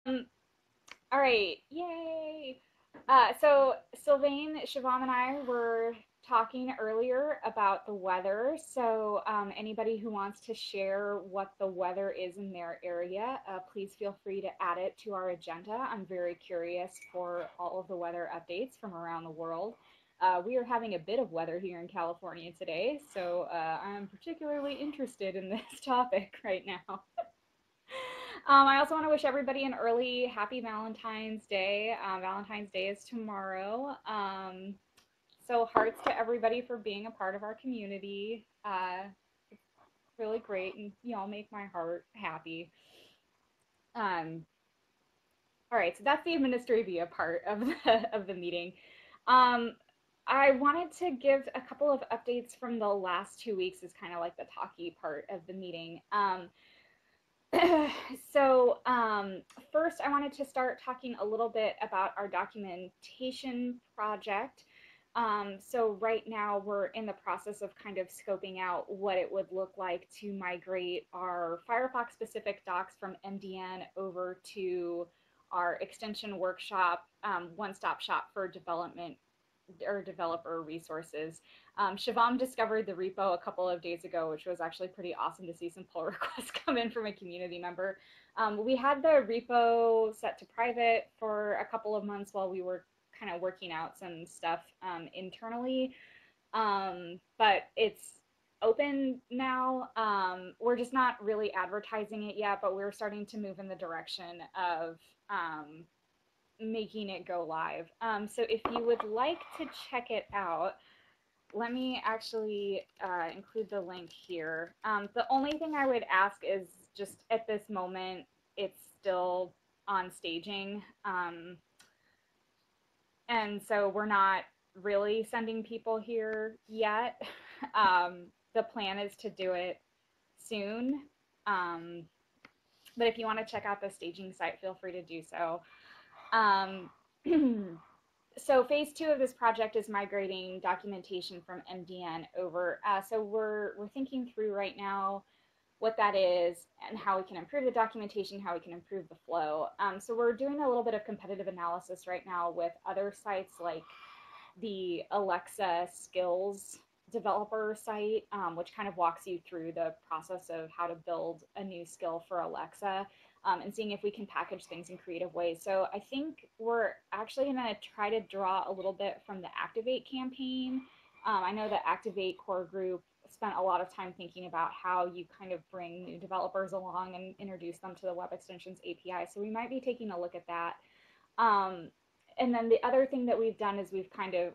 All right, yay! So Sylvain, Shivam, and I were talking earlier about the weather. So anybody who wants to share what the weather is in their area, please feel free to add it to our agenda. I'm very curious for all of the weather updates from around the world. We are having a bit of weather here in California today, so I'm particularly interested in this topic right now. I also want to wish everybody an early happy Valentine's Day. Valentine's Day is tomorrow. So hearts to everybody for being a part of our community. It's really great, and you all make my heart happy. Um, all right, so that's the administrivia part of the meeting. Um, I wanted to give a couple of updates from the last 2 weeks, is kind of like the talky part of the meeting. So first, I wanted to start talking a little bit about our documentation project. So right now we're in the process of kind of scoping out what it would look like to migrate our Firefox specific docs from MDN over to our extension workshop, one-stop shop for development or developer resources. Shivam discovered the repo a couple of days ago, which was actually pretty awesome to see some pull requests come in from a community member. We had the repo set to private for a couple of months while we were kind of working out some stuff internally, but it's open now. We're just not really advertising it yet, but we're starting to move in the direction of making it go live. So if you would like to check it out, let me actually include the link here. The only thing I would ask is just at this moment, it's still on staging. And so we're not really sending people here yet. The plan is to do it soon. But if you want to check out the staging site, feel free to do so. So phase 2 of this project is migrating documentation from MDN over. So we're thinking through right now what that is and how we can improve the documentation, how we can improve the flow. So we're doing a little bit of competitive analysis right now with other sites like the Alexa skills developer site, which kind of walks you through the process of how to build a new skill for Alexa, and seeing if we can package things in creative ways. So I think we're actually going to try to draw a little bit from the Activate campaign. I know the Activate core group spent a lot of time thinking about how you kind of bring new developers along and introduce them to the Web Extensions API. So we might be taking a look at that. And then the other thing that we've done is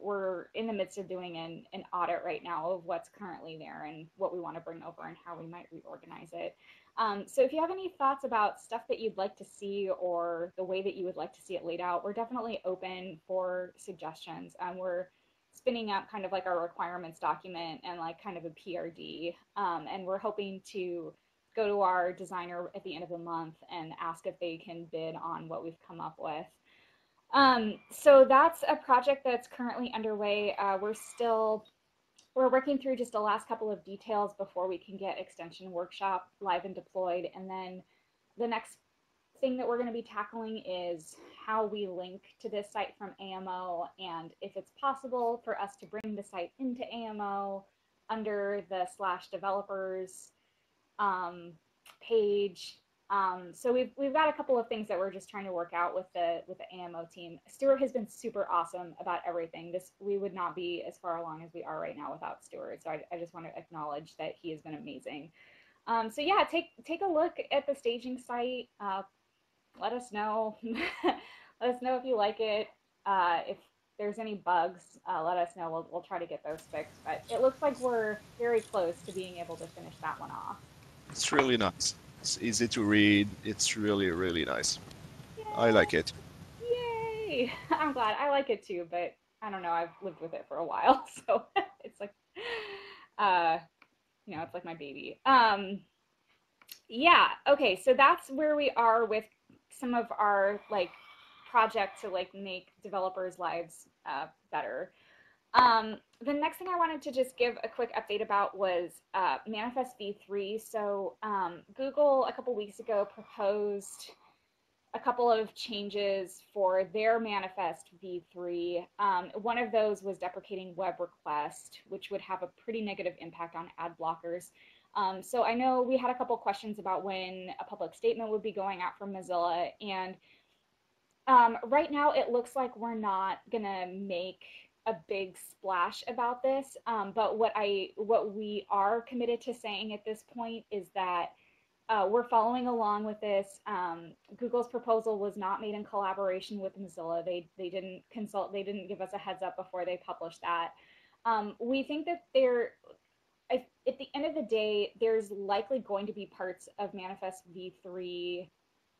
we're in the midst of doing an audit right now of what's currently there and what we want to bring over and how we might reorganize it. So if you have any thoughts about stuff that you'd like to see or the way that you would like to see it laid out, we're definitely open for suggestions. We're spinning up kind of like our requirements document and like kind of a PRD. And we're hoping to go to our designer at the end of the month and ask if they can bid on what we've come up with. So that's a project that's currently underway. We're working through just the last couple of details before we can get Extension Workshop live and deployed. And then the next thing that we're going to be tackling is how we link to this site from AMO, and if it's possible for us to bring the site into AMO under the /developers page. So we've got a couple of things that we're just trying to work out with the AMO team. Stuart has been super awesome about everything. We would not be as far along as we are right now without Stuart. So I just want to acknowledge that he has been amazing. So yeah, take a look at the staging site. Let us know. Let us know if you like it. If there's any bugs, let us know. We'll try to get those fixed. But it looks like we're very close to being able to finish that one off. It's really nice. It's easy to read. It's really, really nice. I Yeah. like it. Yay! I'm glad. I like it too, but I don't know. I've lived with it for a while, so it's like, uh, it's like my baby. Yeah. Okay. So that's where we are with some of our like project to like make developers' lives better. The next thing I wanted to just give a quick update about was Manifest v3. So Google a couple weeks ago proposed a couple of changes for their manifest v3. One of those was deprecating web request, which would have a pretty negative impact on ad blockers. So I know we had a couple questions about when a public statement would be going out from Mozilla, and right now it looks like we're not gonna make a big splash about this, but what we are committed to saying at this point is that we're following along with this. Google's proposal was not made in collaboration with Mozilla. They didn't consult. They didn't give us a heads up before they published that. We think that at the end of the day, there's likely going to be parts of Manifest v3,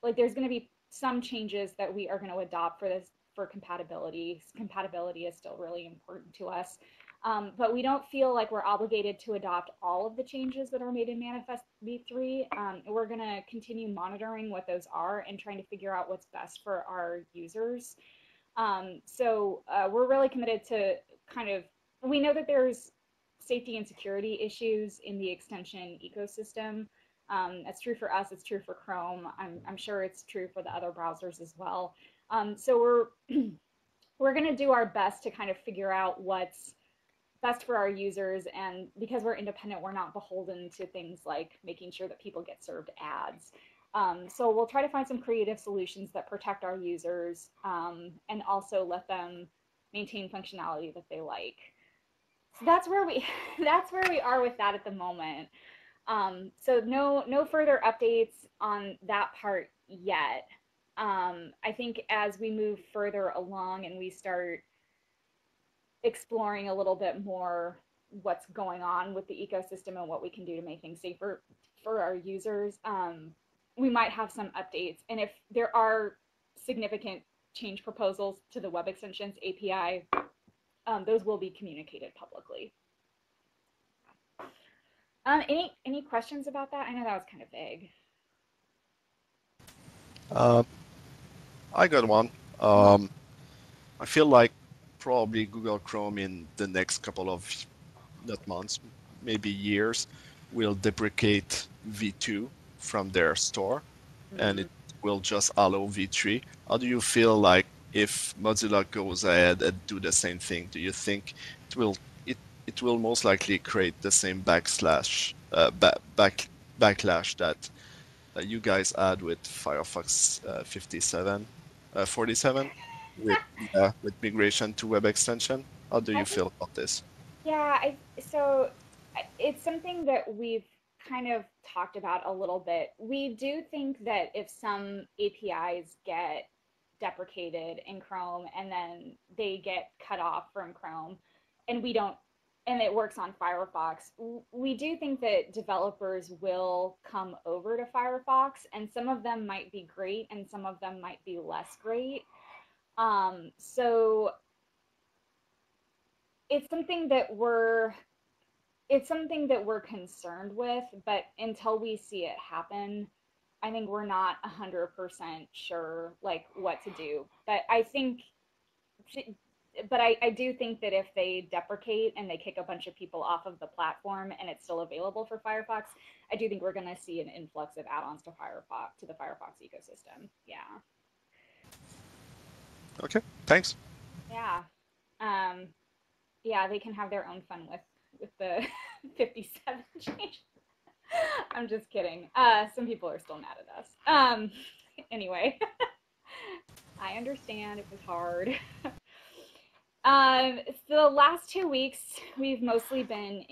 like there's going to be some changes that we are going to adopt for this for compatibility. Compatibility is still really important to us. But we don't feel like we're obligated to adopt all of the changes that are made in Manifest v3. We're going to continue monitoring what those are and trying to figure out what's best for our users. So we're really committed to we know that there's safety and security issues in the extension ecosystem. That's true for us, it's true for Chrome. I'm sure it's true for the other browsers as well. So we're going to do our best to kind of figure out what's best for our users, and because we're independent, we're not beholden to things like making sure that people get served ads. So we'll try to find some creative solutions that protect our users and also let them maintain functionality that they like. So that's where we are with that at the moment. So no further updates on that part yet. I think as we move further along and we start exploring a little bit more what's going on with the ecosystem and what we can do to make things safer for our users, we might have some updates. And if there are significant change proposals to the web extensions API, those will be communicated publicly. Any questions about that? I know that was kind of vague. I got one. I feel like probably Google Chrome in the next couple of not months, maybe years, will deprecate v2 from their store, and it will just allow v3. How do you feel like if Mozilla goes ahead and do the same thing? Do you think it will most likely create the same backlash that you guys had with Firefox 47 with migration to web extension? How do you feel about this? Yeah, so it's something that we've kind of talked about a little bit. We do think that if some APIs get deprecated in Chrome and then they get cut off from Chrome and and it works on Firefox, we do think that developers will come over to Firefox, and some of them might be great and some of them might be less great. So it's something that we're concerned with, but until we see it happen, I think we're not 100% sure like what to do. But I do think that if they deprecate and they kick a bunch of people off of the platform and it's still available for Firefox, I do think we're going to see an influx of add-ons to the Firefox ecosystem. Yeah. Okay, thanks. Yeah. Yeah, they can have their own fun with the 57 change. I'm just kidding. Some people are still mad at us. Anyway, I understand it was hard. So the last 2 weeks, we've mostly been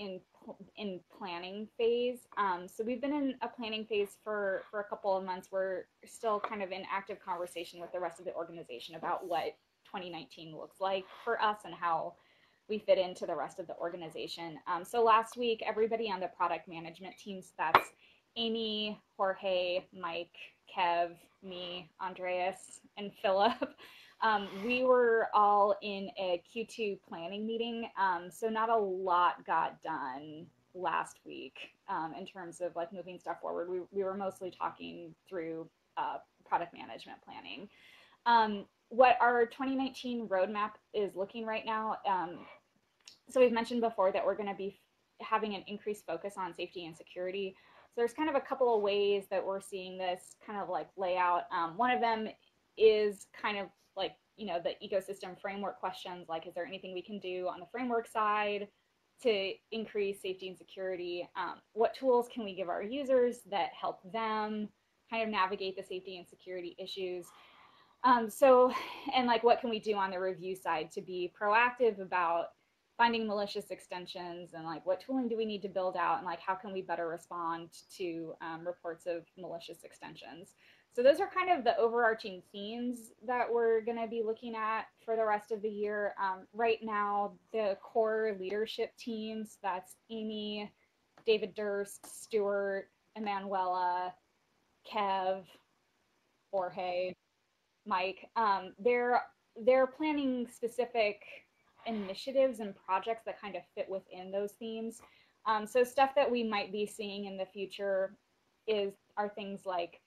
in planning phase. So we've been in a planning phase for a couple of months. We're still kind of in active conversation with the rest of the organization about what 2019 looks like for us and how we fit into the rest of the organization. So last week, everybody on the product management teams, that's Amy, Jorge, Mike, Kev, me, Andreas, and Philip, we were all in a Q2 planning meeting. So not a lot got done last week in terms of like moving stuff forward. We were mostly talking through product management planning. What our 2019 roadmap is looking right now, so we've mentioned before that we're going to be having an increased focus on safety and security. there's kind of a couple of ways that we're seeing this kind of like layout. One of them is kind of like, you know, the ecosystem framework questions, like, is there anything we can do on the framework side to increase safety and security? What tools can we give our users that help them kind of navigate the safety and security issues? And like, what can we do on the review side to be proactive about finding malicious extensions, and like, what tooling do we need to build out, and like, how can we better respond to reports of malicious extensions? So those are kind of the overarching themes that we're going to be looking at for the rest of the year. Right now, the core leadership teams, that's Amy, David Durst, Stuart, Emanuela, Kev, Jorge, Mike, they're planning specific initiatives and projects that kind of fit within those themes. So stuff that we might be seeing in the future are things like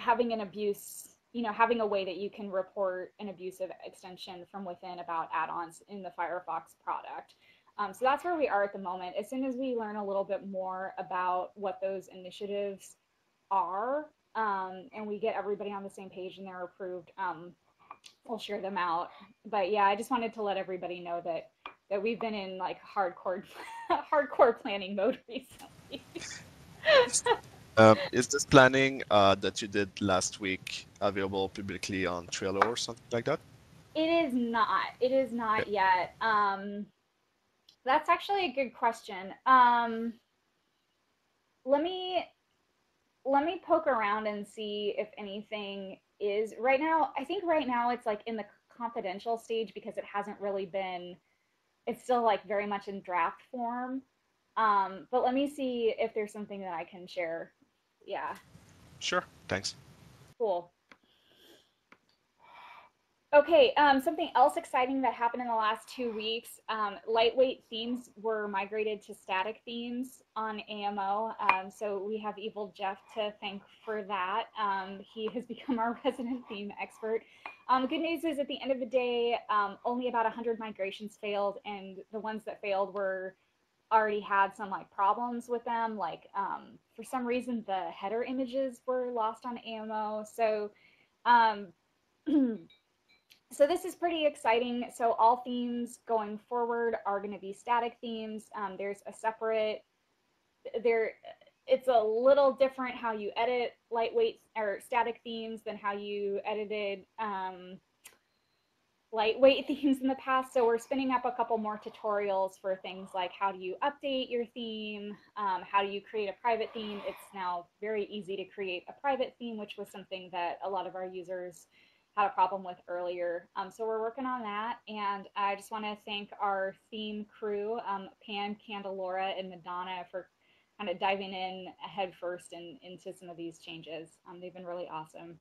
having an abuse, you know, having a way that you can report an abusive extension from within about add-ons in the Firefox product. So that's where we are at the moment. As soon as we learn a little bit more about what those initiatives are, and we get everybody on the same page and they're approved, we'll share them out. But yeah, I just wanted to let everybody know that we've been in like hardcore planning mode recently. Is this planning that you did last week available publicly on Trello or something like that? It is not. It is not yet. That's actually a good question. Let me poke around and see if anything is right now. I think right now it's like in the confidential stage because it hasn't really been. It's still like very much in draft form. But let me see if there's something that I can share. Yeah. Sure, thanks. Cool. Okay, something else exciting that happened in the last 2 weeks, lightweight themes were migrated to static themes on AMO. So we have Evil Jeff to thank for that. He has become our resident theme expert. The good news is at the end of the day, only about 100 migrations failed, and the ones that failed were already had some like problems with them. Like for some reason, the header images were lost on AMO. So so this is pretty exciting. So all themes going forward are going to be static themes. There's a separate, it's a little different how you edit lightweight or static themes than how you edited lightweight themes in the past. So we're spinning up a couple more tutorials for things like how do you update your theme, how do you create a private theme. It's now very easy to create a private theme, which was something that a lot of our users had a problem with earlier. So we're working on that. And I just want to thank our theme crew, Pam, Candelora, and Madonna, for kind of diving in head first into some of these changes. They've been really awesome.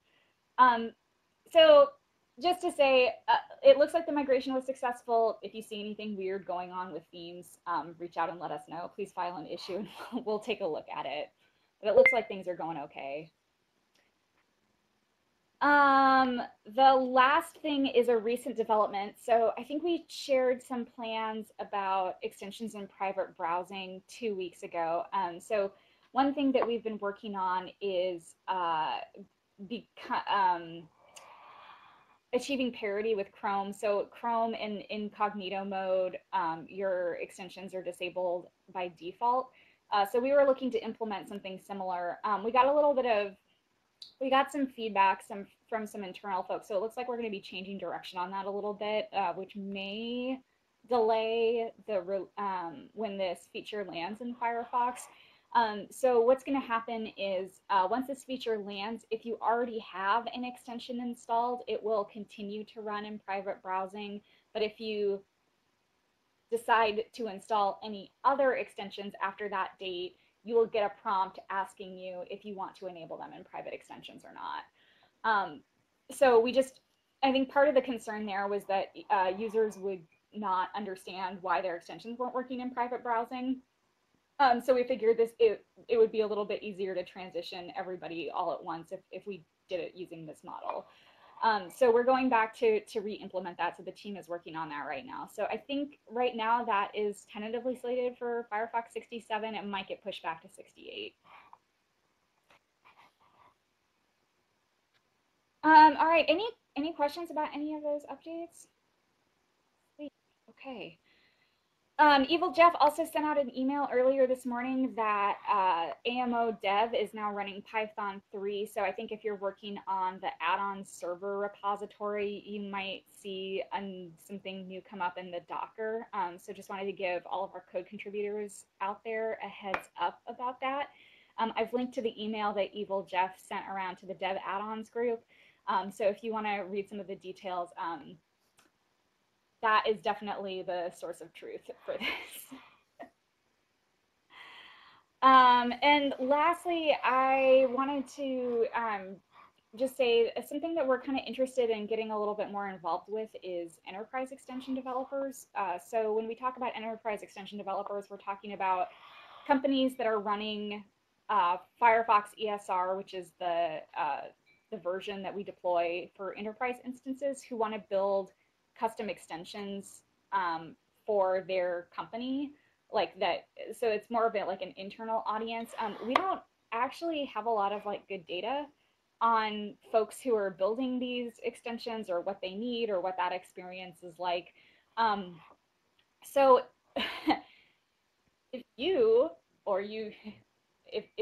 So just to say, it looks like the migration was successful. If you see anything weird going on with themes, reach out and let us know. Please file an issue and we'll take a look at it. But it looks like things are going okay. The last thing is a recent development. So I think we shared some plans about extensions in private browsing 2 weeks ago. So one thing that we've been working on is achieving parity with Chrome. So Chrome in incognito mode, your extensions are disabled by default. So we were looking to implement something similar. We got some feedback from some internal folks. So it looks like we're going to be changing direction on that a little bit, which may delay when this feature lands in Firefox. So what's going to happen is once this feature lands, if you already have an extension installed, it will continue to run in private browsing. But if you decide to install any other extensions after that date, you will get a prompt asking you if you want to enable them in private extensions or not. So I think part of the concern there was that users would not understand why their extensions weren't working in private browsing. So we figured it would be a little bit easier to transition everybody all at once if we did it using this model. So we're going back to re-implement that. So the team is working on that right now. So I think right now that is tentatively slated for Firefox 67. It might get pushed back to 68. All right, any questions about any of those updates? Sweet. Okay. Evil Jeff also sent out an email earlier this morning that AMO Dev is now running Python 3. So I think if you're working on the add-ons server repository, you might see something new come up in the Docker. So just wanted to give all of our code contributors out there a heads up about that. I've linked to the email that Evil Jeff sent around to the Dev add-ons group. So if you want to read some of the details, that is definitely the source of truth for this. And lastly, I wanted to just say something that we're kind of interested in getting a little bit more involved with is enterprise extension developers. So when we talk about enterprise extension developers, we're talking about companies that are running Firefox ESR, which is the version that we deploy for enterprise instances, who want to build custom extensions for their company, like that. So it's more of like an internal audience. We don't actually have a lot of like good data on folks who are building these extensions or what they need or what that experience is like. So if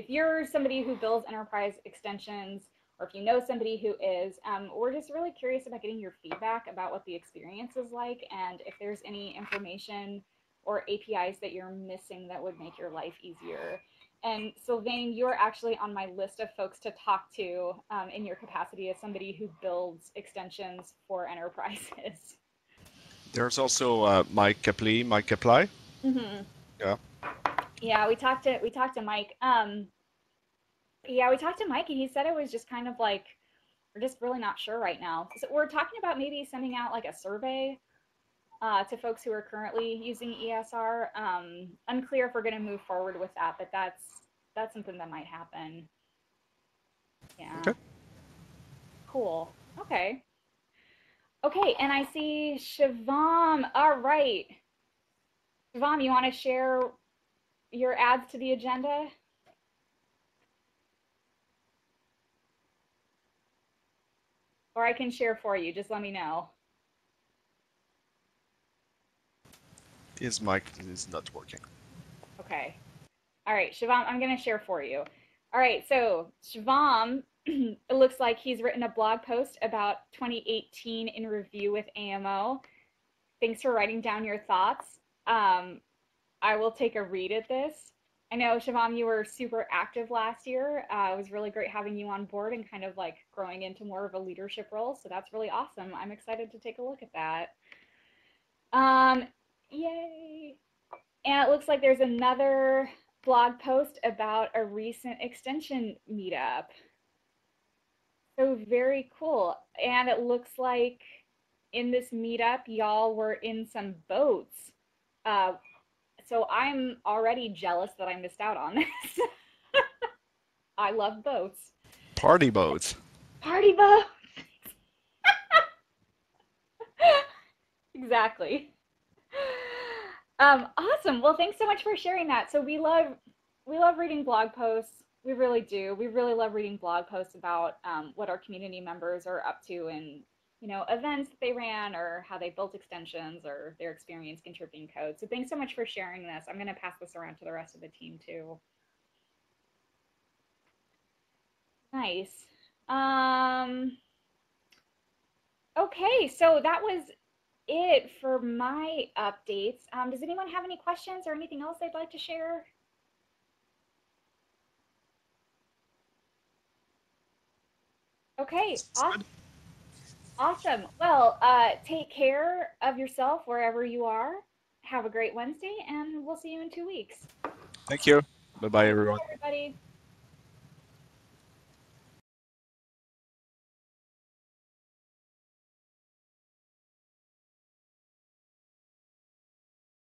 you're somebody who builds enterprise extensions, or if you know somebody who is, we're just really curious about getting your feedback about what the experience is like, and if there's any information or APIs that you're missing that would make your life easier. And Sylvain, you're actually on my list of folks to talk to in your capacity as somebody who builds extensions for enterprises. There's also Mike Kepley. Mm-hmm. Yeah. Yeah, we talked to Mike. Yeah, we talked to Mike, and he said it was just kind of like, we're just really not sure right now. So we're talking about maybe sending out like a survey to folks who are currently using ESR. Unclear if we're going to move forward with that, but that's something that might happen. Yeah. Okay. Cool. Okay. Okay, and I see Shivam. All right. Shivam, you want to share your adds to the agenda? Or I can share for you. Just let me know. His mic is not working. Okay. All right, Shivam, I'm going to share for you. All right, so Shivam, it looks like he's written a blog post about 2018 in review with AMO. Thanks for writing down your thoughts. I will take a read at this. I know, Shivam, you were super active last year. It was really great having you on board and kind of like growing into more of a leadership role. So that's really awesome. I'm excited to take a look at that. Yay. And it looks like there's another blog post about a recent extension meetup. So very cool. And it looks like in this meetup, y'all were in some boats. So I'm already jealous that I missed out on this. I love boats. Party boats. Party boats. Exactly. Awesome. Well, thanks so much for sharing that. So we love reading blog posts. We really do. We really love reading blog posts about what our community members are up to and, you know, events that they ran or how they built extensions or their experience contributing code. So thanks so much for sharing this. I'm going to pass this around to the rest of the team too. Nice. Okay, so that was it for my updates. Does anyone have any questions or anything else they'd like to share? Okay, awesome. Well, take care of yourself wherever you are. Have a great Wednesday, and we'll see you in 2 weeks. Thank you. Bye-bye, everyone. Bye, everybody.